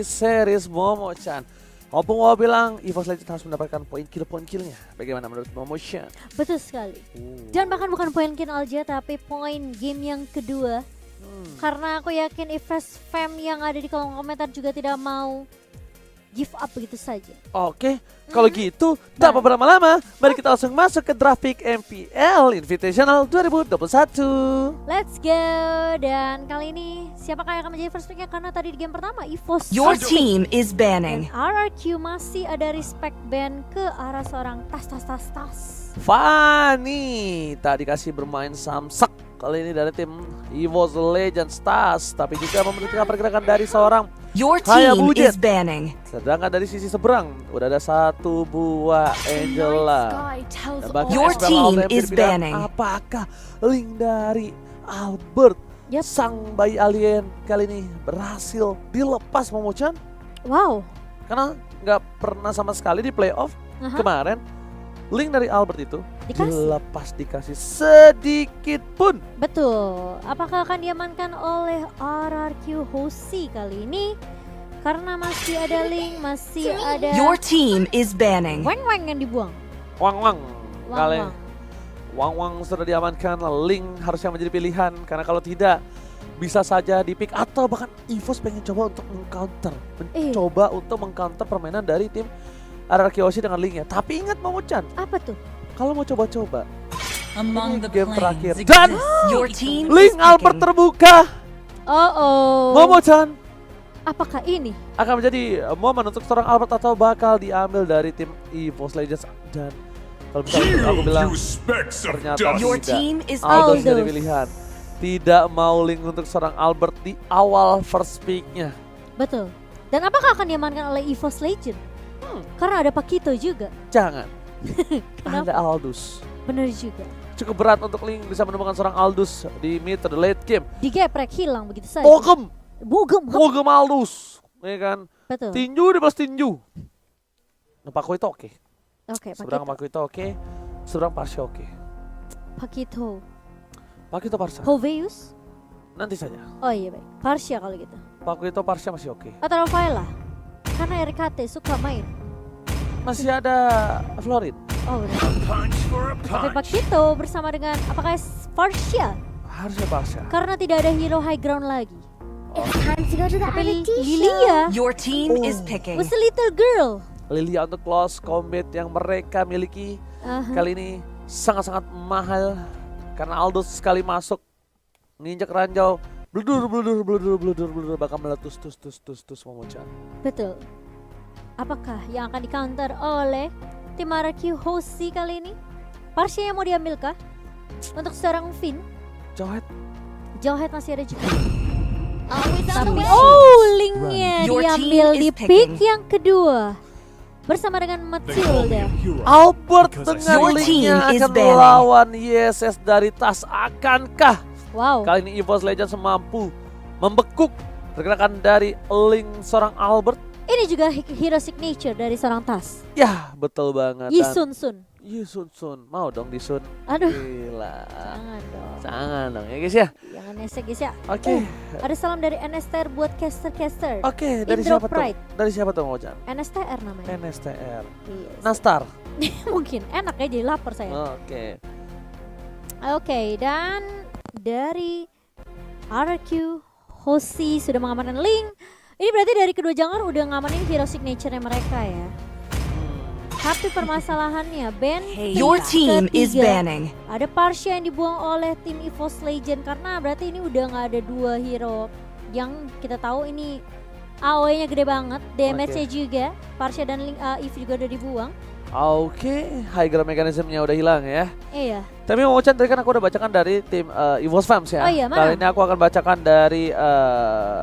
series Momo-chan. Opung Wow bilang EVOS Legends harus mendapatkan poin killnya. Bagaimana menurut Momo-chan? Betul sekali. Dan bahkan bukan poin kill aja, tapi poin game yang kedua. Karena aku yakin EVOS fam yang ada di kolom komentar juga tidak mau give up begitu saja. Oke, kalau gitu tak berlama-lama, mari kita langsung masuk ke draft pick MPL Invitational 2021. Let's go. Dan kali ini siapakah yang akan menjadi first picknya? Karena tadi di game pertama EVOS Your team is dan banning. RRQ masih ada respect ban ke arah seorang tas. Fanny tak dikasih bermain samsak kali ini dari tim EVOS Legends Stars, tapi juga memperhatikan pergerakan dari seorang Your Hayabujet. team is banning. Sedangkan dari sisi seberang udah ada satu buah Angela. Dan bagi Your SPL team Ultimate is Pilihan, banning. apakah link dari Albert Yep. sang bayi alien kali ini berhasil dilepas Momo-chan? Wow. Karena nggak pernah sama sekali di playoff kemarin link dari Albert itu dikasih sedikit pun. Betul. Apakah akan diamankan oleh RRQ Hoshi kali ini? Karena masih ada link, masih ada Your team is banning. weng yang dibuang. Wang kali Wang. Wang sudah diamankan, link harusnya menjadi pilihan karena kalau tidak bisa saja di pick atau bahkan EVOS pengen coba untuk mengcounter permainan dari tim RRQ Hoshi dengan linknya. Tapi ingat Momo-chan, Apa tuh? kalau mau coba-coba Among the game terakhir planes dan Your team link is Albert picking. terbuka, Oh. Momo-chan Apakah ini? akan menjadi momen untuk seorang Albert atau bakal diambil dari tim EVOS Legends. Dan kalau misalnya aku bilang ternyata Your tidak, team is Aldous Aldous. jadi pilihan. Tidak mau link untuk seorang Albert di awal first pick-nya. Betul. Dan apakah akan diamankan oleh EVOS Legend? Karena ada Pakito juga. Jangan. Kenapa? Ada Aldous. Bener juga. Cukup berat untuk link bisa menemukan seorang Aldous di mid to the late game. Digeprek hilang begitu saja. Bogem Bogem. Aldous. Ya kan? Betul. Tinju di plus tinju. Nah, Paku itu oke. Oke, Seberang Pakito. Paku itu oke. Seberang Parsha oke. Pakito. Paku itu Parsha. Hoveus? Nanti saja. Oh iya baik. Parsha kalau gitu. Paku itu Parsha masih oke. Atau Rafaela? Karena RKT suka main. Masih ada Florid. Oh benar. Tapi Pakito bersama dengan apakah Parsha? Harusnya Parsha. Karena tidak ada hero high ground lagi. Time to go to the Tapi RT show. Lilia Your team is Oh. picking. was a little girl. Lilia untuk close combat yang mereka miliki kali ini sangat-sangat mahal karena Aldous sekali masuk menginjak ranjau bludur bakal meletus tus Momo-chan. Betul. Apakah yang akan di-counter oleh tim RRQ Hoshi kali ini? Parsha yang mau diambilkah? Untuk seorang Finn, Jawhead masih ada juga. Always on the Tapi way. linknya Your diambil team di is pick picking. yang kedua bersama dengan Matilda. Albert dengan Your linknya team is akan banning. melawan YSS dari tas. Akankah Wow. kali ini EVOS Legends mampu membekuk pergerakan dari link seorang Albert? Ini juga hero signature dari seorang Tas. Ya betul banget. Yi Dan Sun. Sun mau dong di Sun. Aduh. Gila. Jangan Jangan dong. dong ya guys ya. Jangan nesek guys ya. Oke. Ada salam dari NSTR buat caster. Oke, dari Indro siapa Pride. tuh? Dari siapa tuh Momo-chan? NSTR namanya. NSTR. Yes. Nastar. Mungkin enak ya, jadi lapar saya. Oke. Oke, dan dari RQ Hoshi sudah mengamankan link. Ini berarti dari kedua jungler udah ngamanin hero signature-nya mereka ya. Tapi permasalahannya Ben Your phase team is ketiga, banning. ada Parsha yang dibuang oleh tim EVOS Legend karena berarti ini udah nggak ada dua hero yang kita tahu ini AOE-nya gede banget, damage-nya juga. Parsha dan Eve juga udah dibuang. Oke, high ground mekanismenya udah hilang ya. Iya. Tapi Momo-chan tadi kan aku udah bacakan dari tim EVOS Fams ya. Oh iya, mana? Kali ini aku akan bacakan dari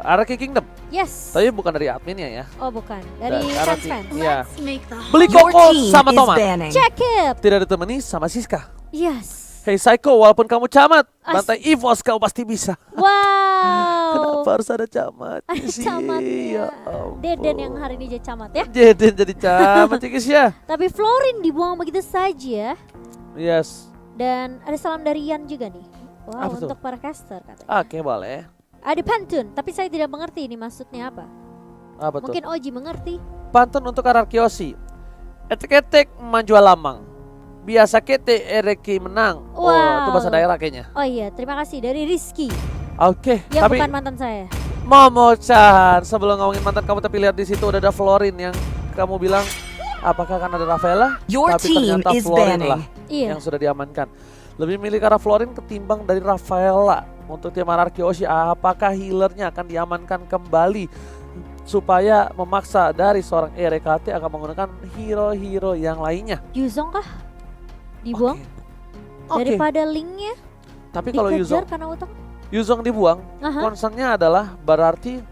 RRQ Kingdom. Yes. Tapi bukan dari adminnya ya. Oh bukan, dari RRQ. fans. Iya. Let's make the Beli Your koko team sama is tomat. banning. Check it. Tidak ditemani sama Siska. Yes. Hey Psycho, walaupun kamu camat, bantai EVOS kau pasti bisa. Wow. Kenapa harus ada camat? Ada camatnya. Ya ampun. Deden yang hari ini jadi camat ya. Deden jadi camat ya guys ya. Tapi Florin dibuang begitu saja. Yes. Dan ada salam dari Yan juga nih. Wow, Apa tuh? untuk para caster katanya. Oke boleh. Ada pantun, tapi saya tidak mengerti ini maksudnya apa. Apa tuh? Mungkin Oji mengerti. Pantun untuk Ararkiosi. Etek-etek manjual lamang. Biasa kete ereki menang. Oh, itu Wow. bahasa daerah kayaknya. Oh iya, terima kasih dari Rizky. Oke, Yang tapi bukan mantan saya. Momo-chan, sebelum ngomongin mantan kamu tapi lihat di situ udah ada Florin yang kamu bilang apakah akan ada Rafaela? Your Tapi team ternyata is Florin banning. lah Iya. yang sudah diamankan. Lebih milih ke arah Florin ketimbang dari Rafaela. Untuk tim Ararkioshi, apakah healernya akan diamankan kembali supaya memaksa dari seorang RKT akan menggunakan hero-hero yang lainnya? Yuzong kah? Dibuang Oke. daripada linknya Tapi kalau dikejar karena utang. Yuzong dibuang, Aha. concernnya adalah berarti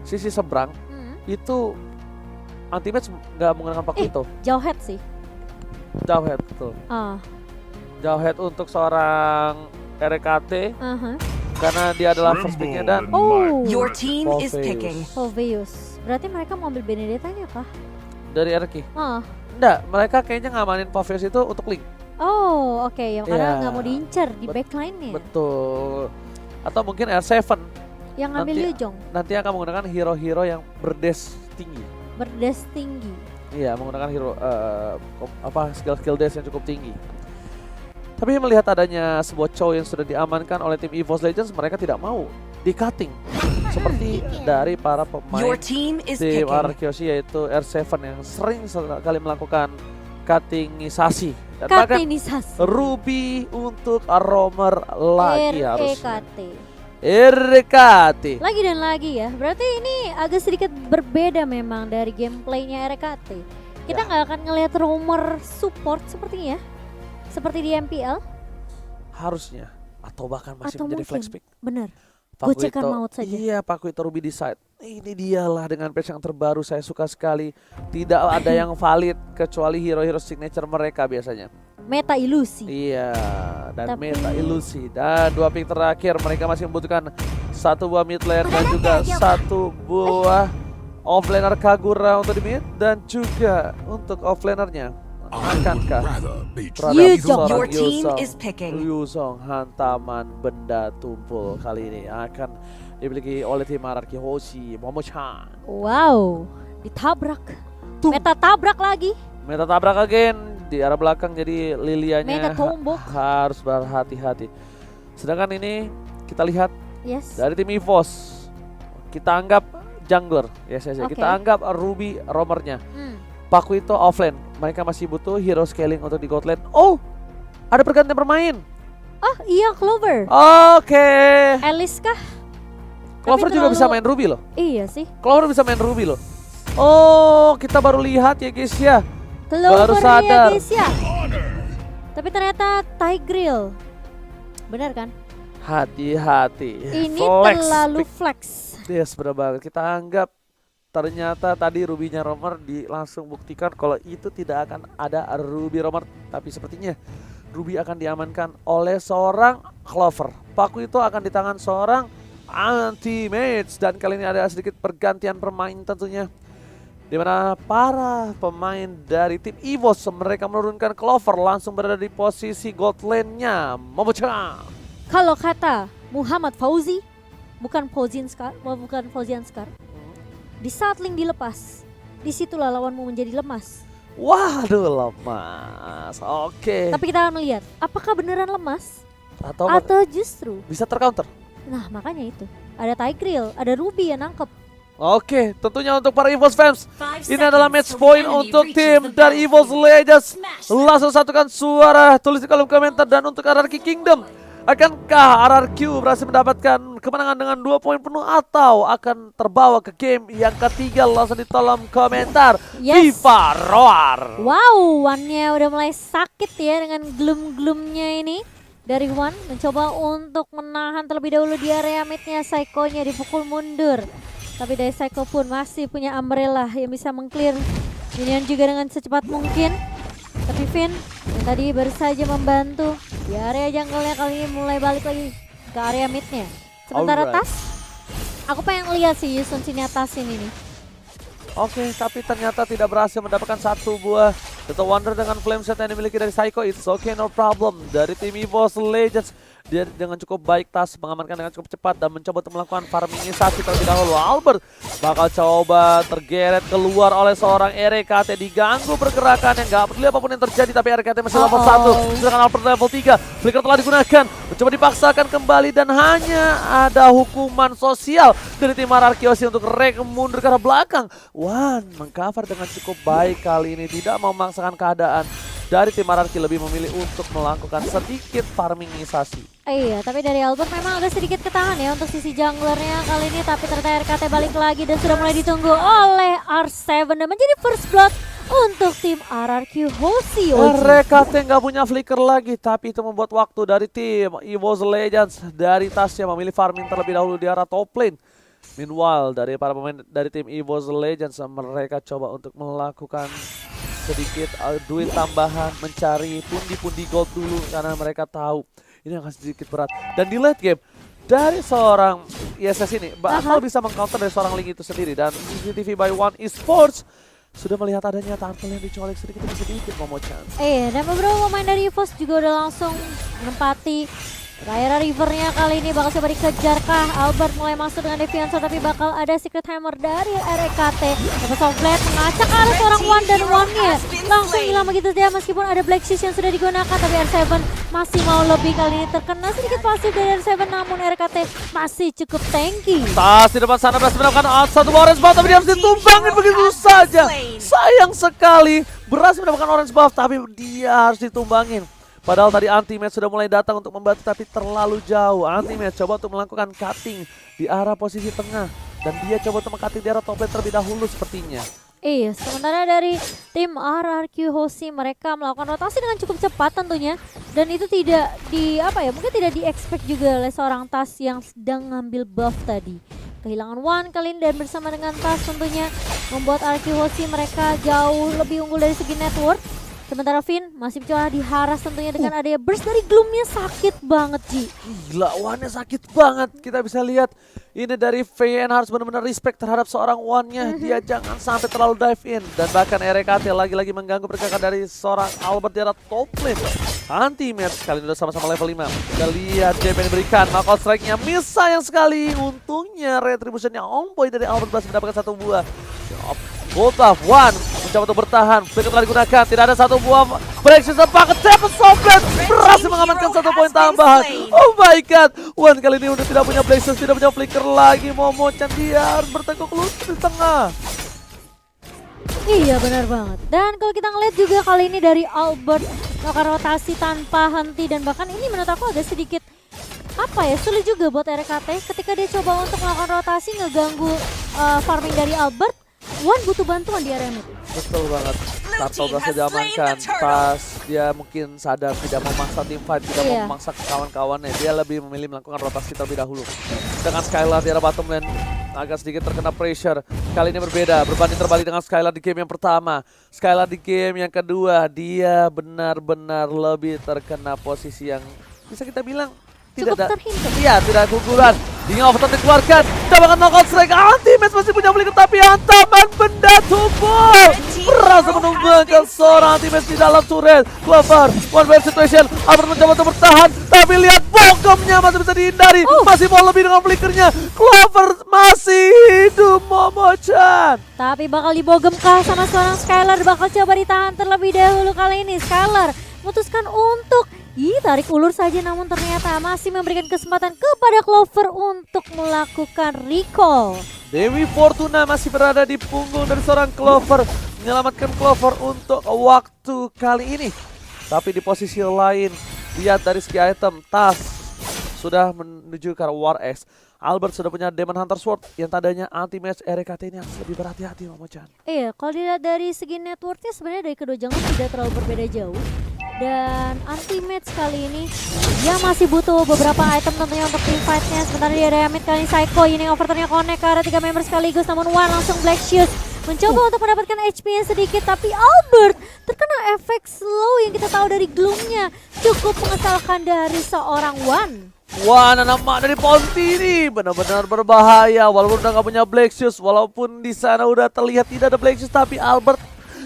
sisi seberang Hmm. itu anti-match nggak menggunakan paku itu. Jauh head sih. Jauh head, betul. Ah, Jauh head untuk seorang RKT aha. karena dia adalah first picknya dan Oh, Your team is Morpheus. picking. Poveus. Berarti mereka mau ambil Benedetta-nya kah? dari RK. Ah. Enggak, mereka kayaknya ngamanin Poveus itu untuk link. Oh, oke. Yang karena Ya. nggak mau diincar di Bet- backline-nya. Betul. Atau mungkin R7 Yang ngambil nanti- Yuzong. nanti akan menggunakan hero-hero yang berdes tinggi. Berdes tinggi. Iya, menggunakan hero skill dash yang cukup tinggi. Tapi melihat adanya sebuah Chow yang sudah diamankan oleh tim EVOS Legends, mereka tidak mau di-cutting seperti dari para pemain Your team is tim picking. Ararkioshi yaitu R7 yang sering sekali melakukan cuttingisasi dan bahkan Katinisasi. Ruby untuk roamer lagi harusnya. REKT. RKT. Lagi dan lagi ya. Berarti ini agak sedikit berbeda memang dari gameplaynya RKT. Kita Ya. nggak akan ngelihat roamer support sepertinya. Seperti di MPL. Harusnya atau bahkan masih Atau menjadi mungkin. flex pick. Benar. Paku Gocekan Ito- maut saja. Iya, Paku itu Ruby di side. Ini dialah dengan patch yang terbaru, saya suka sekali. Tidak ada yang valid kecuali hero-hero signature mereka biasanya. Meta ilusi. Iya, dan Tapi- meta ilusi. Dan 2 pick terakhir mereka masih membutuhkan 1 buah mid lane dan juga 1 buah offlaner Kagura untuk di mid dan juga untuk offlanernya. Akankah Yuzong. Your team is picking. Yuzong hantaman benda tumpul kali ini akan dimiliki oleh tim Ararkioshi Momo-chan. Wow. Ditabrak. Tuh. Meta tabrak lagi. Meta tabrak again di arah belakang, jadi Lilianya Meta tombok. harus berhati-hati. Sedangkan ini kita lihat Yes. dari tim EVOS, kita anggap jungler, yes. Oke. Kita anggap Ruby roamernya. Hmm. Paku itu offlane, mereka masih butuh hero scaling untuk di god lane. Oh, ada pergantian bermain. Oh iya, Clover. Oke. Alice kah? Clover Tapi juga bisa terlalu- main Ruby loh. Iya sih. Clover bisa main Ruby loh. Oh, kita baru lihat ya guys ya. Clover Baru ya sadar. guys ya. Tapi ternyata Tigreal. Benar kan? Hati-hati. Ini Flex terlalu pick. flex. Yes, benar banget. Kita anggap ternyata tadi Ruby-nya Romer langsung buktikan kalau itu tidak akan ada Ruby Romer. Tapi sepertinya Ruby akan diamankan oleh seorang Clover. Paku itu akan di tangan seorang anti-mage. Dan kali ini ada sedikit pergantian pemain tentunya. Di mana para pemain dari tim EVOS mereka menurunkan Clover langsung berada di posisi gold lane-nya. Momo-chan. Kalau kata Muhammad Fauzi, bukan Fauzian Scar. Di saat link dilepas, disitulah lawanmu menjadi lemas. Waduh, lemas. Oke. Tapi kita akan melihat, apakah beneran lemas Atau atau justru? bisa tercounter. Nah makanya itu, ada Tigreal, ada Ruby yang nangkep. Oke, tentunya untuk para EVOS fans, ini adalah match point untuk tim dari EVOS Legends. Langsung satukan suara, tulis di kolom komentar. Dan untuk RRQ Kingdom, akankah RRQ berhasil mendapatkan kemenangan dengan 2 poin penuh atau akan terbawa ke game yang ketiga? Langsung di kolom komentar. Yes. Viva Roar. Wow, One-nya udah mulai sakit ya dengan gloom-gloomnya ini. Dari One mencoba untuk menahan terlebih dahulu di area midnya. Psycho-nya dipukul mundur. Tapi dari Psycho pun masih punya Umbrella yang bisa meng-clear minion juga dengan secepat mungkin. Tapi Finn yang tadi baru saja membantu di area jungle-nya kali ini mulai balik lagi ke area midnya. Sementara Alright. Tas, aku pengen lihat sih Yusun sini atasin ini. Oke, tapi ternyata tidak berhasil mendapatkan 1 buah Little Wonder dengan flame set yang dimiliki dari Psycho. It's okay, no problem. Dari tim EVOS Legends, Dia dengan cukup baik, Tas mengamankan dengan cukup cepat dan mencoba untuk melakukan farmingisasi terlebih dahulu. Albert bakal coba tergeret keluar oleh seorang RKT, diganggu pergerakan yang gak peduli apapun yang terjadi, tapi RKT masih level 1, sedangkan Albert level 3. Flicker telah digunakan, mencoba dipaksakan kembali dan hanya ada hukuman sosial dari tim Ararkiosi untuk Rek mundur ke arah belakang. Wan mengcover dengan cukup baik kali ini, tidak mau memaksakan keadaan. Dari tim Ararki lebih memilih untuk melakukan sedikit farmingisasi. Iya, tapi dari Albert memang agak sedikit ketahan ya untuk sisi junglernya kali ini, tapi ternyata RKT balik lagi dan sudah mulai ditunggu oleh R7 dan menjadi first blood untuk tim RRQ Hoshi. RKT nggak punya flicker lagi, tapi itu membuat waktu dari tim EVOS Legends. Dari Tasya memilih farming terlebih dahulu di arah top lane. Meanwhile, dari para pemain dari tim EVOS Legends, mereka coba untuk melakukan sedikit duit tambahan, mencari pundi-pundi gold dulu karena mereka tahu ini akan sedikit berat. Dan di late game dari seorang ISS ini bakal bisa mengcounter dari seorang Ling itu sendiri, dan CCTV by One Esports sudah melihat adanya turtle yang dicolek sedikit demi sedikit, Momo-chan. Dan beberapa pemain dari EVOS juga udah langsung menempati Raira Rivernya kali ini. Bakal coba dikejarkah? Albert mulai masuk dengan Deviancer, tapi bakal ada Secret Hammer dari RKT. Dapat soft blade mengacak ke arah seorang One, dan One-nya langsung hilang begitu saja meskipun ada Black Shoes yang sudah digunakan, tapi R7 masih mau lebih. Kali ini terkena sedikit pasif dari R7, namun RKT masih cukup tanky. Tas di depan sana berhasil mendapatkan satu orange buff, tapi dia harus ditumbangin begitu saja. Sayang sekali, berhasil mendapatkan orange buff tapi dia harus ditumbangin. Padahal tadi Anti-Match sudah mulai datang untuk membantu, tapi terlalu jauh. Anti-Match coba untuk melakukan cutting di arah posisi tengah, dan dia coba untuk meng-cutting di arah top lane terlebih dahulu sepertinya. Iya, sementara dari tim RRQ Hoshi mereka melakukan rotasi dengan cukup cepat tentunya, dan itu tidak mungkin tidak di-expect juga oleh seorang Tas yang sedang ngambil buff tadi. Kehilangan One kali ini, dan bersama dengan Tas tentunya membuat RRQ Hoshi mereka jauh lebih unggul dari segi network. Sementara Finn masih mencoba diharas tentunya dengan adanya burst dari Gloom-nya. Sakit banget, Ji. Gila, One-nya sakit banget. Kita bisa lihat ini dari VN harus benar-benar respect terhadap seorang One-nya. Dia jangan sampai terlalu dive in. Dan bahkan RKT lagi-lagi mengganggu pergerakan dari seorang Albert di arah top lane. Anti-Match kali ini udah sama-sama level 5. Kita lihat JP yang diberikan. Knockout strike-nya miss sayang sekali. Untungnya retribution-nya on point dari Albert berhasil mendapatkan satu buah. Voltaf One mencoba untuk bertahan, Flicker telah digunakan, tidak ada satu buah breakshoot sepaket, Seven Softlet berhasil mengamankan satu poin tambahan. Oh my god, One kali ini udah tidak punya breakshoot, tidak punya Flicker lagi. Momo-chan dia harus bertekuk lutut di tengah. Iya benar banget. Dan kalau kita ngeliat juga kali ini dari Albert melakukan rotasi tanpa henti, dan bahkan ini menurut aku agak sedikit sulit juga buat RKT ketika dia coba untuk melakukan rotasi ngeganggu farming dari Albert. One butuh bantuan di area mid. Betul banget. Turtle berhasil diamankan. Tas dia mungkin sadar tidak memaksa tim fight, tidak mau memaksa kawan-kawannya. Dia lebih memilih melakukan rotasi terlebih dahulu. Dengan Skylar di arah bottom lane agak sedikit terkena pressure. Kali ini berbeda, berbanding terbalik dengan Skylar di game yang pertama. Skylar di game yang kedua, dia benar-benar lebih terkena posisi yang bisa kita bilang tidak ada. Iya, tidak keunggulan. Hingga overtime dikeluarkan. Dapat knockout strike. Anti-Match masih punya flicker, tapi hantaman benda tubuh berhasil menumbangkan seorang Anti-Match di dalam turret. Clover, one way situation. Albert mencoba untuk bertahan, tapi lihat bokemnya masih bisa dihindari. Masih mau lebih dengan flickernya. Clover masih hidup, Momo-chan. Tapi bakal dibogemkah sama seorang Skylar? Bakal coba ditahan terlebih dahulu kali ini. Skylar memutuskan untuk tarik ulur saja, namun ternyata masih memberikan kesempatan kepada Clover untuk melakukan recall. Dewi Fortuna masih berada di punggung dari seorang Clover, menyelamatkan Clover untuk waktu kali ini. Tapi di posisi lain, lihat dari segi item, Tas sudah menuju ke arah War X. Albert sudah punya Demon Hunter Sword yang tandanya Anti-Match RKT ini harus lebih berhati-hati, Momo-chan. Iya, kalau dilihat dari segi networknya sebenarnya dari kedua jungler tidak terlalu berbeda jauh. Dan Anti-Match kali ini dia masih butuh beberapa item tentunya untuk team fight-nya. Sementara di area mid kali ini Psycho, ini overturn-nya connect ke arah 3 member sekaligus, namun One langsung Black Shoes mencoba untuk mendapatkan HP-nya sedikit, tapi Albert terkena efek slow yang kita tahu dari Gloom-nya. Cukup mengesalkan dari seorang One. Wah, anak mak dari Ponti ini benar-benar berbahaya. Walaupun udah gak punya Black Shoes, walaupun di sana udah terlihat tidak ada Black Shoes, tapi Albert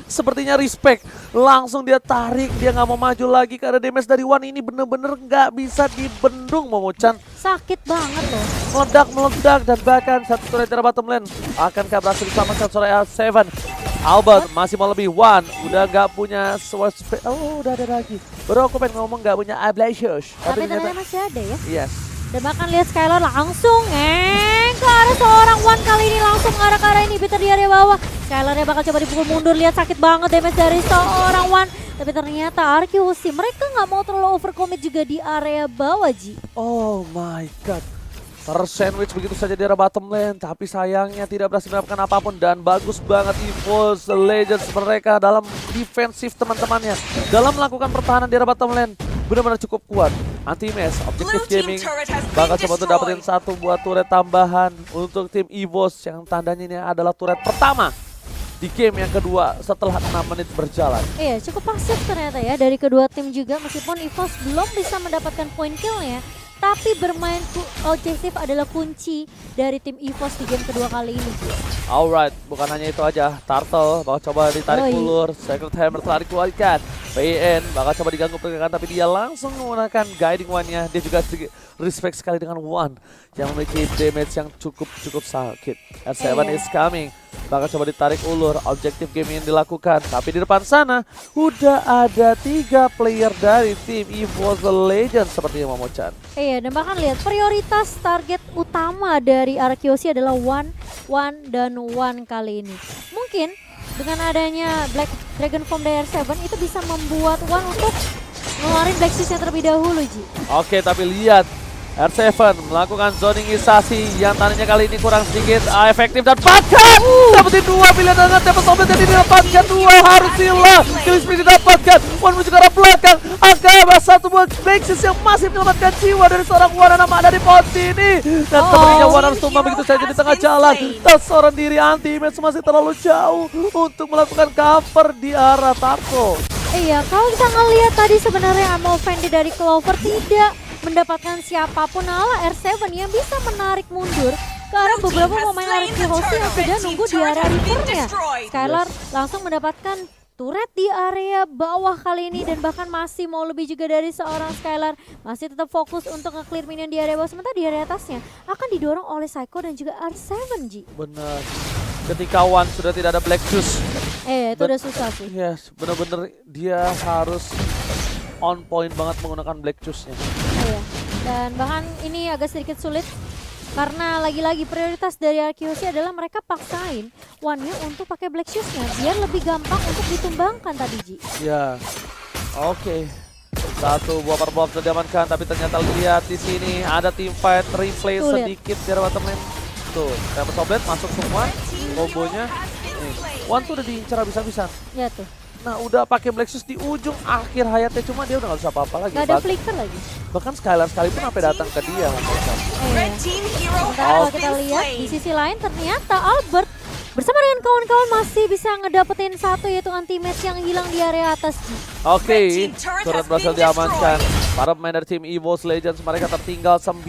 sepertinya respect. Langsung dia tarik, dia nggak mau maju lagi karena damage dari Wan ini bener-bener nggak bisa dibendung Momochan. Sakit banget loh. Meledak dan bahkan satu turret dari bottom lane akankah berhasil diselamatkan oleh L7. Albert masih mau lebih. Wan udah nggak punya sword speed. Oh udah ada lagi. Baru aku pengen ngomong nggak punya Ablasius. Tapi ternyata masih ada ya. Yes. Dan bahkan lihat Skylar langsung ke arah seorang Wan kali ini, langsung ke arah inhibitor di area bawah. Skylarnya bakal coba dipukul mundur, lihat sakit banget damage dari seorang Wan. Tapi ternyata RQC mereka nggak mau terlalu overcommit juga di area bawah, Ji. Oh my god. Tersandwich begitu saja di area bottom lane, tapi sayangnya tidak berhasil mendapatkan apapun. Dan bagus banget EVOS Legends mereka dalam defensif teman-temannya, dalam melakukan pertahanan di area bottom lane. Benar-benar cukup kuat. Anti-Mess, Objective Gaming bakal coba untuk dapetin satu buah turret tambahan untuk tim EVOS yang tandanya ini adalah turret pertama di game yang kedua setelah 6 menit berjalan. Iya, cukup pasif ternyata ya dari kedua tim juga, meskipun EVOS belum bisa mendapatkan point kill-nya. Tapi bermain objektif adalah kunci dari tim EVOS di game kedua kali ini. Alright, bukan hanya itu aja. Turtle bakal coba ditarik ulur. Sacred Hammer telah dikeluarkan. PN bakal coba diganggu pergerakan, tapi dia langsung menggunakan guiding one-nya. Dia juga sedikit respect sekali dengan One yang memiliki damage yang cukup sakit. R7 is coming. Bakal coba ditarik ulur, objektif game yang dilakukan. Tapi di depan sana udah ada 3 player dari tim EVOS Legends seperti yang Momochan. Iya, dan bahkan lihat prioritas target utama dari RQC adalah One dan One kali ini. Mungkin dengan adanya Black Dragon Form dari R7 itu bisa membuat One untuk ngeluarin Black Shoes-nya terlebih dahulu, Ji. Oke, tapi lihat R7 melakukan zoningisasi yang tandanya kali ini kurang sedikit efektif dan bahkan dapetin 2 pilihan dengan dapat Sobat jadi didapatkan 2 harus hilang. Kill speed didapatkan. One menuju ke arah belakang. Agak satu buat Blacksis yang masih menyelamatkan jiwa dari seorang Wan nama ada di pos ini. Dan sepertinya Wan harus tumbang begitu saja di tengah jalan. Dan seorang diri anti-match masih terlalu jauh untuk melakukan cover di arah Tarko. Iya, kalau kita ngelihat tadi sebenarnya Ammo Fendi dari Clover tidak mendapatkan siapapun, ala R7 yang bisa menarik mundur ke arah beberapa pemain RQC yang sudah nunggu di area rivernya. Skylar langsung mendapatkan turret di area bawah kali ini, dan bahkan masih mau lebih juga dari seorang Skylar. Masih tetap fokus untuk nge-clear minion di area bawah, sementara di area atasnya akan didorong oleh Psycho dan juga R7, Ji. Benar. Ketika One sudah tidak ada Black Shoes. Itu udah susah sih. Yes, benar-benar dia harus on point banget menggunakan Black Shoes-nya. Iya. Dan bahkan ini agak sedikit sulit karena lagi-lagi prioritas dari RQC adalah mereka paksain One-nya untuk pakai Black Shoes-nya biar lebih gampang untuk ditumbangkan tadi, Ji. Ya. Oke. Satu buah perbom sudah diamankan, tapi ternyata lihat di sini ada team fight replay Tuh, sedikit di bottom lane. Tuh, Temper Soblet masuk semua kombonya. One tuh udah diincar habis-habisan. Ya tuh. Nah, udah pakai Black Shoes di ujung akhir hayatnya, cuma dia udah gak bisa apa-apa lagi. Gak ada flicker lagi. Bahkan Skylar sekalipun sampai datang ke dia. Sementara kalau kita lihat di sisi lain ternyata Albert bersama dengan kawan-kawan masih bisa ngedapetin satu, yaitu anti-match yang hilang di area atas. Oke, turret berhasil diamankan. Para pemain dari tim EVOS Legends mereka tertinggal 9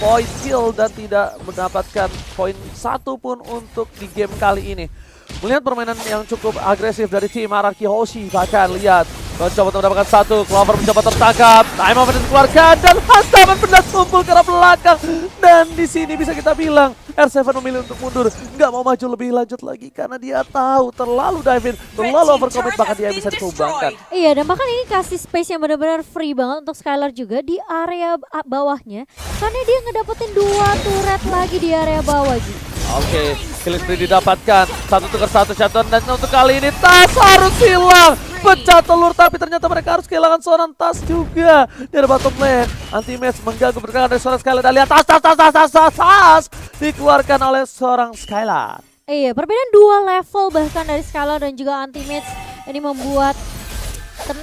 poin kill dan tidak mendapatkan poin satu pun untuk di game kali ini. Melihat permainan yang cukup agresif dari tim Araki Hoshi, bahkan lihat mencoba untuk mendapatkan satu, Clover mencoba tertangkap, time over dikeluarkan dan Hastaman benar tumpul ke arah belakang. Dan di sini bisa kita bilang R7 memilih untuk mundur, nggak mau maju lebih lanjut lagi karena dia tahu terlalu dive in, terlalu overcommit, bahkan dia bisa ditumbangkan. Iya, dan bahkan ini kasih space yang benar-benar free banget untuk Skylar juga di area bawahnya, karena dia ngedapetin 2 turret lagi di area bawah, Ji. Oke, kill spree didapatkan. 1 tukar 1 shutdown, dan untuk kali ini Tas harus hilang. Pecah telur, tapi ternyata mereka harus kehilangan seorang Tas juga. Dari bottom lane, anti-match mengganggu pergerakan dari seorang Skylar. Dan lihat Tas dikeluarkan oleh seorang Skylar. Iya, perbedaan 2 level bahkan dari Skylar dan juga anti-match. Ini membuat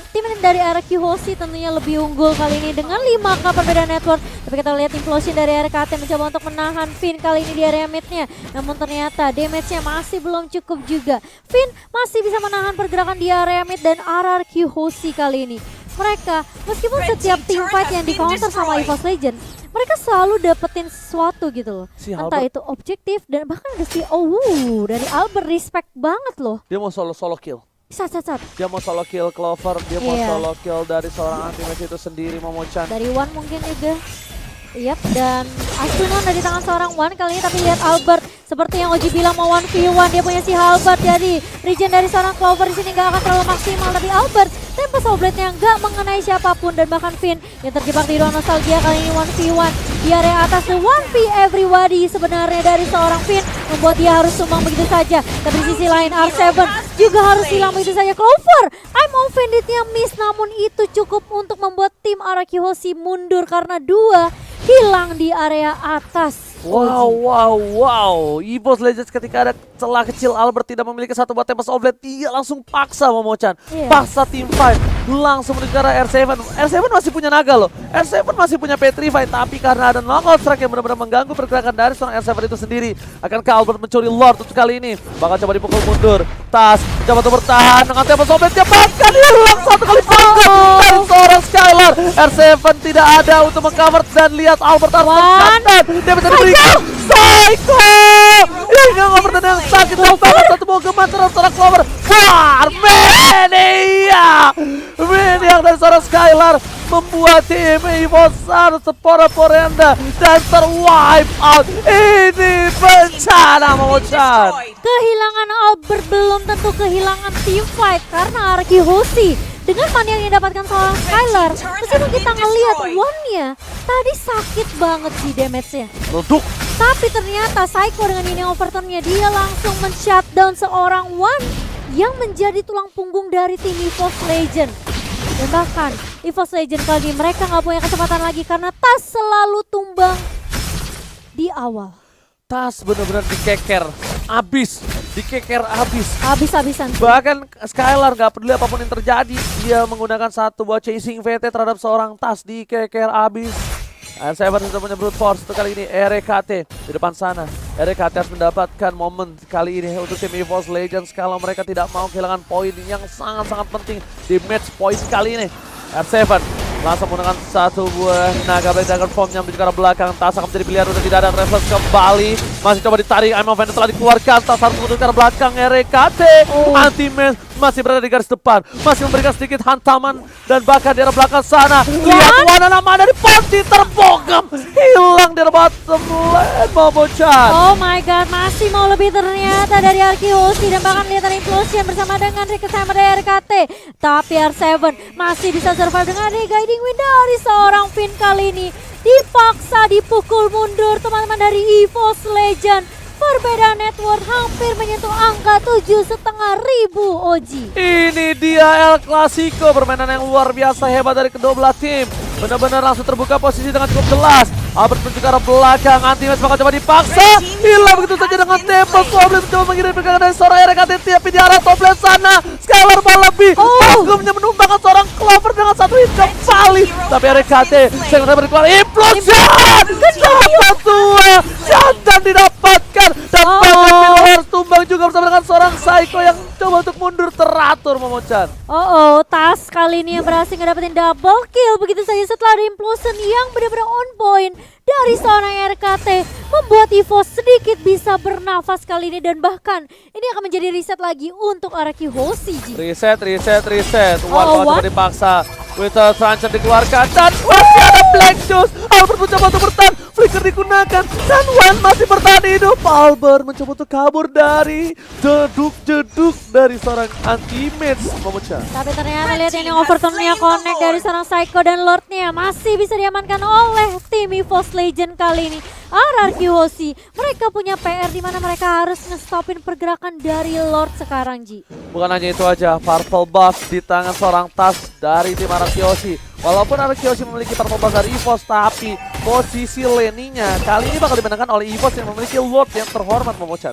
tim dari RQ Hoshi tentunya lebih unggul kali ini dengan 5k perbedaan network. Tapi kita lihat implosion dari RKT mencoba untuk menahan Finn kali ini di area mid-nya. Namun ternyata damage-nya masih belum cukup juga. Finn masih bisa menahan pergerakan di area mid, dan RRQ Hoshi kali ini mereka meskipun setiap team fight yang di counter sama EVOS Legend, mereka selalu dapetin sesuatu gitu loh. Entah itu objektif, dan bahkan ada dari Albert respect banget loh. Dia mau solo kill. Sat. Dia mau solo kill Clover, dia mau Iya. solo kill dari seorang anti-match itu sendiri, Momochan. Dari Wan mungkin juga. Yap, dan Astunon dari tangan seorang Wan kali ini, tapi lihat Albert seperti yang Oji bilang mau 1v1, dia punya si Halbert, jadi regen dari seorang Clover di sini nggak akan terlalu maksimal, tapi Albert Tempest of Blade-nya nggak mengenai siapapun, dan bahkan Finn yang terjebak di ruang nostalgia kali ini 1v1 di area atas, the 1v everybody sebenarnya dari seorang Finn membuat dia harus tumbang begitu saja. Tapi di sisi lain R7 juga harus hilang begitu saja. Clover, I'm offended-nya miss, namun itu cukup untuk membuat tim Araki Hoshi mundur karena 2 hilang di area atas. Wow. EVOS Legends ketika ada celah kecil, Albert tidak memiliki satu buat Tempest of Blade, dia langsung paksa Momochan. Iya. Paksa team fight, langsung menuju ke arah R7. R7 masih punya naga loh. R7 masih punya Petrify, tapi karena ada knockout strike yang benar-benar mengganggu pergerakan dari seorang R7 itu sendiri. Akankah Albert mencuri Lord untuk kali ini? Bakal coba dipukul mundur. Tas coba untuk bertahan dengan Tempest of Blade, dia bahkan hilang satu kali panggung dari seorang Skylar. R7 tidak ada untuk mengcover, dan lihat Albert harus bertahan. Dia bisa diberikan Psycho! Hingga ngover dan yang sakit jauh banget, satu mau gemat terhadap seorang Clover. Wah, Maniac dari seorang Skylar membuat tim EVOS harus sepora-porenda dan terwipe out. Ini bencana, Momochan. Kehilangan Albert belum tentu kehilangan team fight karena Araki Hoshi dengan mana yang didapatkan seorang Skylar. Meskipun kita ngelihat one-nya tadi sakit banget sih damage-nya. Duduk. Tapi ternyata Psycho dengan ini overturn-nya dia langsung men-shutdown seorang One yang menjadi tulang punggung dari tim EVOS Legend. Dan bahkan EVOS Legend kali ini mereka nggak punya kesempatan lagi karena Tas selalu tumbang di awal. Tas benar-benar dikeker abis. Habis-habisan. Bahkan Skylar nggak peduli apapun yang terjadi, dia menggunakan satu buat chasing VT terhadap seorang Tas, dikeker abis. R7 sudah punya brute force untuk kali ini. RKT di depan sana. RKT harus mendapatkan momen kali ini untuk tim EVOS Legends kalau mereka tidak mau kehilangan poin yang sangat-sangat penting di match point kali ini. R7 langsung menggunakan satu buah naga blade dagger formnya menuju ke arah belakang. Tas akan menjadi pilihan untuk tidak ada Travelers kembali. Masih coba ditarik, I'm Offender telah dikeluarkan. Tas harus menuju ke arah belakang. RKT anti-match masih berada di garis depan, masih memberikan sedikit hantaman, dan bahkan di arah belakang sana lihat Wana nama dari Ponti terbogam, hilang di bottom lane, Momochan. Oh my god, masih mau lebih ternyata dari Araki Hoshi, dan bahkan lihat ada Implosion bersama dengan Ricket Hammer dari RKT. Tapi R7 masih bisa survive dengan guiding wind dari seorang Finn kali ini. Dipaksa dipukul mundur teman-teman dari EVOS Legend. Perbedaan net worth hampir menyentuh angka 7.500 Oji. Ini dia El Clasico, permainan yang luar biasa hebat dari kedua belah tim. Benar-benar langsung terbuka posisi dengan cukup jelas. Albert menuju ke arah belakang, anti-match bakal coba dipaksa. Hilang begitu saja dengan tempo. Soblin mencoba mengirim pergerakan dari seorang RKT, tapi di arah top lane sana Skylar lebih. Hukumnya menumbangkan seorang Clover dengan satu hit kembali. Tapi RKT segera berkeluar implosion. Kenapa tua? Jangan didapatkan. Dan bahkan harus tumbang juga bersama dengan seorang Psycho yang coba untuk mundur teratur, Momochan. Tas kali ini yang berhasil ngedapetin double kill begitu saja setelah ada implosion yang benar-benar on point dari seorang RKT, membuat EVOS sedikit bisa bernafas kali ini, dan bahkan ini akan menjadi reset lagi untuk Araki Hoshi. Reset. One coba dipaksa. Wither Truncheon dikeluarkan dan masih ada Black Juice. Albert mencoba untuk bertahan, flicker digunakan dan One masih bertahan hidup. Albert mencoba untuk kabur dari jeduk-jeduk dari seorang anti-match, Momochan. Tapi ternyata lihat ini overturn-nya connect dari seorang Psycho, dan Lord-nya masih bisa diamankan oleh tim EVOS Legend kali ini. Araki Hoshi, mereka punya PR di mana mereka harus nge-stopin pergerakan dari Lord sekarang, Ji. Bukan hanya itu aja, purple buff di tangan seorang Tas dari tim Araki Hoshi. Walaupun Araki Hoshi memiliki purple buff dari EVOS, tapi posisi lane-nya kali ini bakal dimenangkan oleh EVOS yang memiliki Lord yang terhormat, Momochan.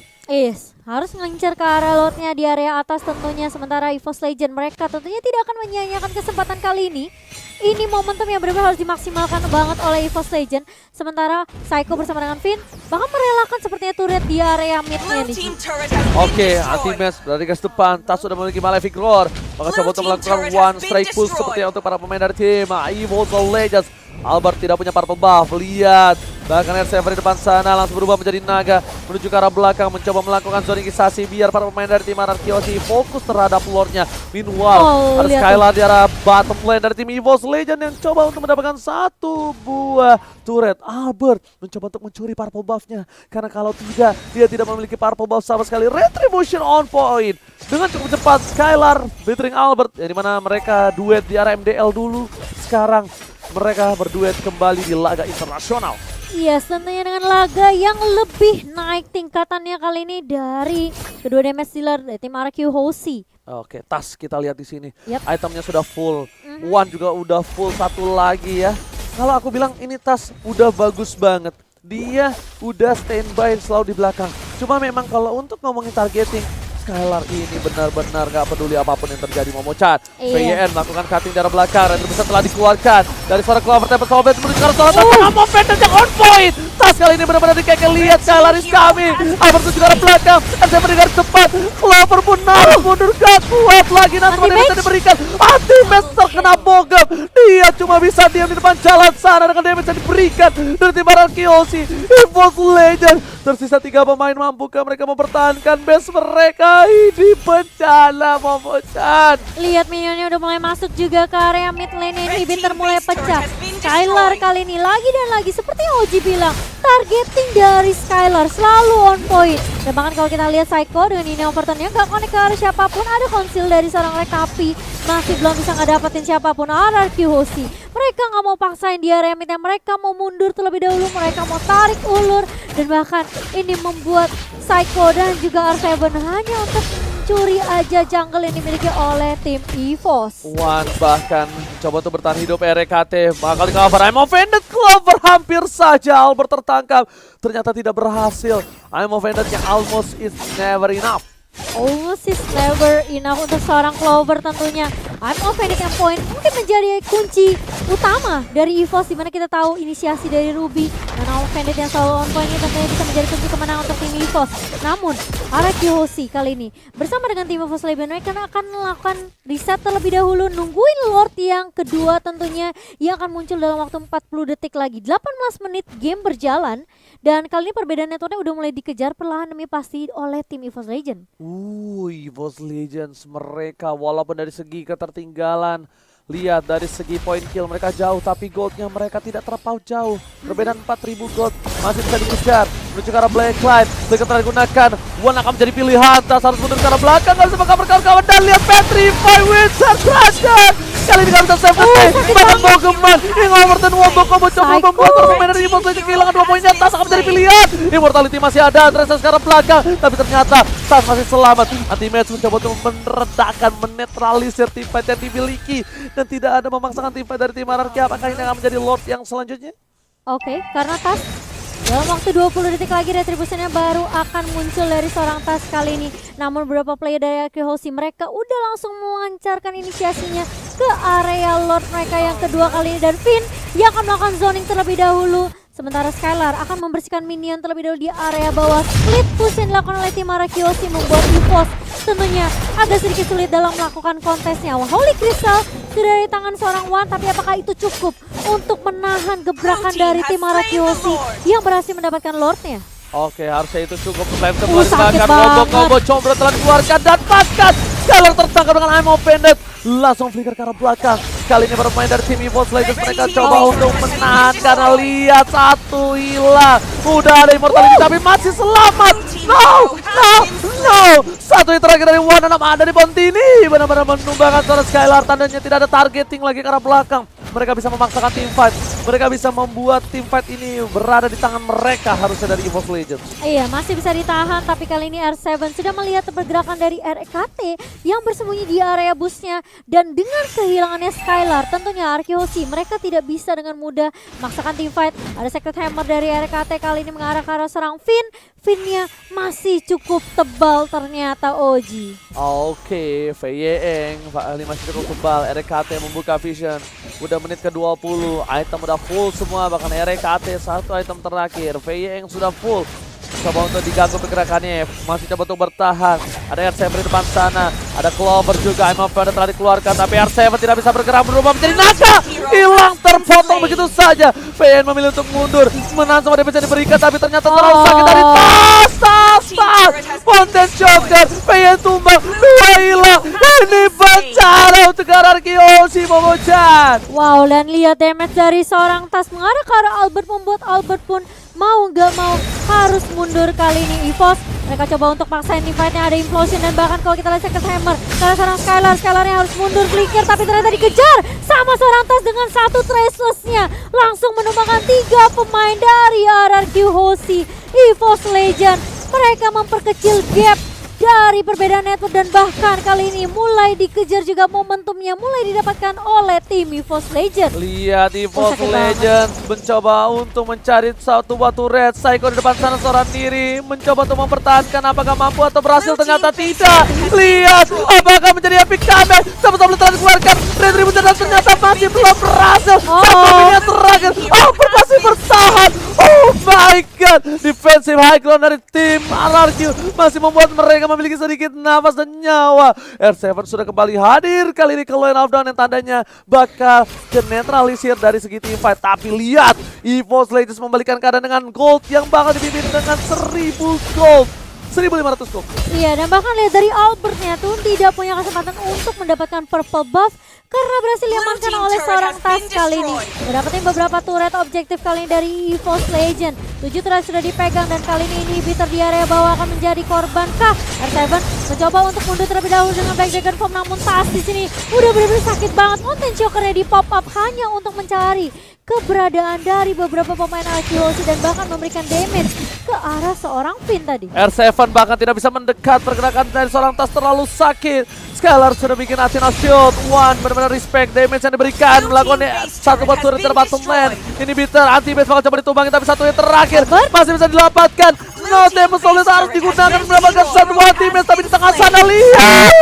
Harus ngelincar ke arah Lord-nya di area atas tentunya, sementara EVOS Legend mereka tentunya tidak akan menyia-nyiakan kesempatan kali ini. Ini momentum yang benar-benar harus dimaksimalkan banget oleh EVOS Legend. Sementara Psycho bersama dengan Finn bahkan merelakan sepertinya turret di area mid-nya nih. Oke, anti-match berada di garis depan. Tas sudah memiliki Malefic Roar. Maka coba untuk melakukan one straight push seperti untuk para pemain dari tim EVOS Legends. Albert tidak punya purple buff, lihat. Bahkan R7 di depan sana langsung berubah menjadi naga, menuju ke arah belakang, mencoba melakukan zoningisasi biar para pemain dari tim Arkeosi fokus terhadap lore-nya. Meanwhile, ada Skylar di arah bottom lane dari tim EVOS Legend yang coba untuk mendapatkan satu buah turret. Albert mencoba untuk mencuri purple buff-nya, karena kalau tidak, dia tidak memiliki purple buff sama sekali. Retribution on point dengan cukup cepat. Skylar bettering Albert, yang dimana mereka duet di arah MDL dulu. Sekarang mereka berduet kembali di laga internasional. Iya, tentunya dengan laga yang lebih naik tingkatannya kali ini dari kedua damage dealer dari tim RQ Hoshi. Oke, tas kita lihat di sini. Yep. Itemnya sudah full. One juga udah full, satu lagi ya. Kalau aku bilang ini tas udah bagus banget. Dia udah standby selalu di belakang. Cuma memang kalau untuk ngomongin targeting, Skylar ini benar-benar gak peduli apapun yang terjadi. Momo-chan, Iya. VYN melakukan cutting dari arah belakang. Retribution telah dikeluarkan dari suara Clover Temple Sobet menuju ke arah Solar Temple. Momentum yang on point. Tas kali ini benar-benar dikeke, lihat Skylar is coming. Albert menuju ke arah belakang. Ada mendengar cepat. Clover pun harus mundur, gak kuat lagi. Nanti bisa diberikan. Anti-match terkena bogem. Dia cuma bisa diam di depan jalan sana dengan damage yang diberikan dari tim Arkeosi. EVOS Legend. Tersisa 3 pemain, mampukah mereka mempertahankan base mereka? Ini bencana, Momo-chan. Lihat minionnya udah mulai masuk juga ke area mid lane, inhibitor mulai pecah. Skylar kali ini lagi dan lagi seperti yang Oji bilang, targeting dari Skylar selalu on point. Dan bahkan kalau kita lihat Psycho dengan ini overturn-nya gak connect ke arah siapapun, ada konsil dari seorang Rekapi, masih belum bisa ngedapetin siapapun. RRQ Hoshi, mereka gak mau paksain di area mid, mereka mau mundur terlebih dahulu, mereka mau tarik ulur. Dan bahkan ini membuat Psycho dan juga R7 hanya untuk curi aja jungle yang dimiliki oleh tim EVOS. One bahkan coba untuk bertahan hidup RKT, bakal di cover. I'm offended, Clover hampir saja Albert tertangkap, ternyata tidak berhasil. I'm offended yang almost is never enough. Almost is never enough untuk seorang Clover tentunya. I'm offended yang point mungkin menjadi kunci utama dari EVOS, dimana kita tahu inisiasi dari Ruby dan I'm offended yang selalu on point ini tentunya bisa menjadi kunci kemenangan untuk tim EVOS. Namun RRQ Hoshi kali ini bersama dengan tim EVOS Legend mereka akan melakukan reset terlebih dahulu, nungguin Lord yang kedua tentunya yang akan muncul dalam waktu 40 detik lagi. 18 menit game berjalan dan kali ini perbedaan networknya udah mulai dikejar perlahan demi pasti oleh tim EVOS Legend. EVOS Legends mereka walaupun dari segi ketertinggalan, lihat dari segi point kill mereka jauh, tapi goldnya mereka tidak terpaut jauh. Perbedaan 4000 gold masih bisa dikejar. Menuju ke arah Blacklight, Blacklight telah digunakan. One akan menjadi pilihan, Tas harus mundur ke arah belakang, gak bisa mengcover kawan-kawan. Dan lihat Petrify Wizard Dragon. Kali ini gak bisa save the bahkan bogeman. Yang Overton Wombo combo coba membuat permainan dari EVOS Legends kehilangan 2 poinnya. Tas akan menjadi pilihan. Immortality masih ada, Andresa sekarang belakang, tapi ternyata Tas masih selamat. Anti-match mencoba untuk meredakan, menetralisir tim fight yang dimiliki. Dan tidak ada memaksakan tim fight dari tim RRQ. Apakah ini akan menjadi Lord yang selanjutnya? Oke, karena Tas dalam waktu 20 detik lagi retribusinya baru akan muncul dari seorang Tas kali ini. Namun beberapa player dari RRQ Hoshi mereka udah langsung melancarkan inisiasinya ke area Lord mereka yang kedua kali ini. Dan Finn yang akan melakukan zoning terlebih dahulu. Sementara Skylar akan membersihkan minion terlebih dahulu di area bawah. Split push yang dilakukan oleh tim RRQ Hoshi membuat EVOS tentunya agak sedikit sulit dalam melakukan kontesnya. Holy Crystal sudah dari tangan seorang One, tapi apakah itu cukup untuk menahan gebrakan dari tim RRQ Hoshi yang berhasil mendapatkan Lordnya? Oke, harusnya itu cukup. Selain sebelah sakit dibakar, banget. combo combro telah dikeluarkan dan paskan. Skylar tertangkap dengan I'm offended. Langsung flicker ke arah belakang. Kali ini bermain dari tim EVOS Legends, mereka coba untuk menahan karena lihat satu hilang. Udah ada immortality tapi masih selamat. No. Satu yang terakhir dari One ada di Pontini. Benar-benar menumbangkan suara Skylar, tandanya tidak ada targeting lagi ke arah belakang. Mereka bisa memaksakan team fight. Mereka bisa membuat team fight ini berada di tangan mereka harusnya dari EVOS Legends. Iya, masih bisa ditahan, tapi kali ini R7 sudah melihat pergerakan dari RKT yang bersembunyi di area busnya. Dan dengan kehilangannya Skylar, tentunya RRQ Hoshi mereka tidak bisa dengan mudah memaksakan team fight. Ada Secret Hammer dari RKT kali ini mengarah ke arah serang Finn. Finnnya masih cukup tebal ternyata Oji. Oke, VYN ini masih cukup tebal. RKT membuka vision. Udah menit ke-20, item udah full semua, bahkan RKT satu item terakhir. VYN sudah full. Coba untuk diganggu pergerakannya, masih coba untuk bertahan. Ada R7 di depan sana, ada Clover juga. MF telah dikeluarkan, tapi R7 tidak bisa bergerak, berubah menjadi naga. Hilang terpotong begitu saja. PN memilih untuk mundur, menahan sama DPC diberikan, tapi ternyata terlalu sakit dari tas. Mountain Joker, PN tumbang, 2 hilang. Ini bencana untuk RRQ Hoshi Momo-chan. Wow, dan lihat damage dari seorang Tas mengarah ke arah Albert, membuat Albert pun mau nggak mau harus mundur kali ini. EVOS mereka coba untuk paksain di fight-nya, ada implosion, dan bahkan kalau kita lihat Second Hammer karena seorang Skylarnya harus mundur flicker, tapi ternyata dikejar sama seorang Tas dengan satu traceless-nya, langsung menumbangkan 3 pemain dari RRQ Hoshi. EVOS Legend mereka memperkecil gap dari perbedaan network, dan bahkan kali ini mulai dikejar juga, momentumnya mulai didapatkan oleh tim EVOS Legend. Lihat EVOS sakit Legend mencoba untuk mencari satu batu red. Psycho di depan sana seorang diri, mencoba untuk mempertahankan, apakah mampu atau berhasil? Ternyata tidak. Lihat, apakah menjadi epic comeback? Sama-sama telah dikeluarkan Red Ribbon, dan ternyata masih belum berhasil. Satu minit terakhir, Albert masih bertahan. Oh my god, defensive high ground dari tim RRQ masih membuat mereka memiliki sedikit nafas dan nyawa. R7 sudah kembali hadir kali ini ke line of down yang tandanya bakal genetralisir dari segi team fight. Tapi lihat, EVOS Legends membalikan keadaan dengan gold yang bakal dipimpin dengan 1000 gold. 1500 gold. Iya, dan bahkan lihat dari Albertnya tuh tidak punya kesempatan untuk mendapatkan purple buff karena berhasil diamankan oleh seorang Tas kali ini. Mendapatkan beberapa turret objektif kali ini dari EVOS Legend. 7 turret sudah dipegang, dan kali ini inhibitor di area bawah akan menjadi korban kah? R7 mencoba untuk mundur terlebih dahulu dengan Black Dragon Form, namun Tas di sini udah benar-benar sakit banget. Mountain Choker-nya di pop up hanya untuk mencari keberadaan dari beberapa pemain RRQ Hoshi dan bahkan memberikan damage ke arah seorang Finn tadi. R7 bahkan tidak bisa mendekat, pergerakan dari seorang Tas terlalu sakit. Skylar sudah bikin Athena shield. One benar-benar respect damage yang diberikan, melakukan satu batu di bottom lane. Inhibitor anti-base bakal coba ditumbangin, tapi satu yang terakhir masih bisa didapatkan. No damage solid harus digunakan mendapatkan satu anti-base, tapi di tengah sana lihat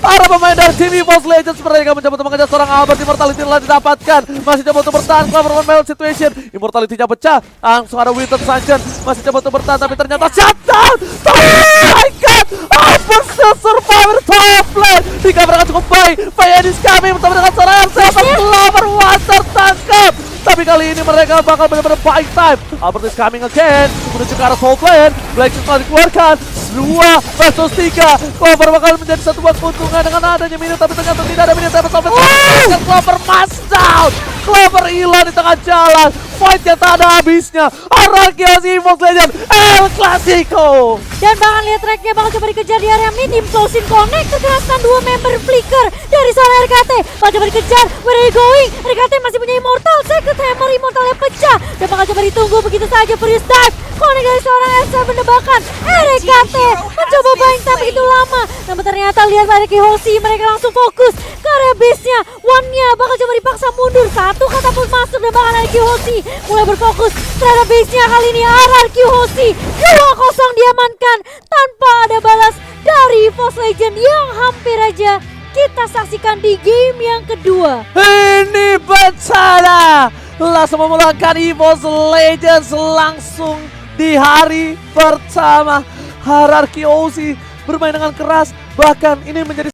para pemain dari tim EVOS Legends mereka mencoba untuk mengejar seorang Albert. Immortality telah didapatkan, masih coba untuk bertahan. Clover battle situation, Immortality-nya pecah, langsung ada Winter Sunshine masih coba untuk bertahan, tapi ternyata shutdown. Oh my god, Albert still survivor top lane, dikabarkan cukup baik. PN is coming bersama dengan seorang R7. Clover one tertangkap, tapi kali ini mereka bakal benar-benar buying time. Albert is coming again, menuju ke arah top lane. Black telah dikeluarkan, 2 versus 3. Clover bakal menjadi satu buah keuntungan dengan adanya minute, tapi ternyata tidak ada minute sampai Clover mas down. Clover hilang di tengah jalan, fight yang tak ada habisnya. RRQ Hoshi EVOS Legend El Clasico. Dan bahkan lihat tracknya bakal coba dikejar di area mid. Implosion connect terkenaskan 2 member flicker dari seorang RKT. Bakal coba dikejar, where are you going? RKT masih punya Immortal, Second Hammer Immortalnya pecah, dan bakal coba ditunggu begitu saja. Furious Dive connect dari seorang S7 mendebakan. RKT mencoba buying time begitu lama, namun ternyata lihat RRQ Hoshi mereka langsung fokus ke area base-nya. One-nya bakal coba dipaksa mundur, satu katapult masuk, dan bahkan RRQ Hoshi mulai berfokus terhadap base-nya. Kali ini RRQ Hoshi 2-0 diamankan tanpa ada balas dari EVOS Legend yang hampir aja kita saksikan di game yang kedua. Ini bencana, langsung memulangkan EVOS Legends langsung di hari pertama. RRQ Hoshi bermain dengan keras, bahkan ini menjadi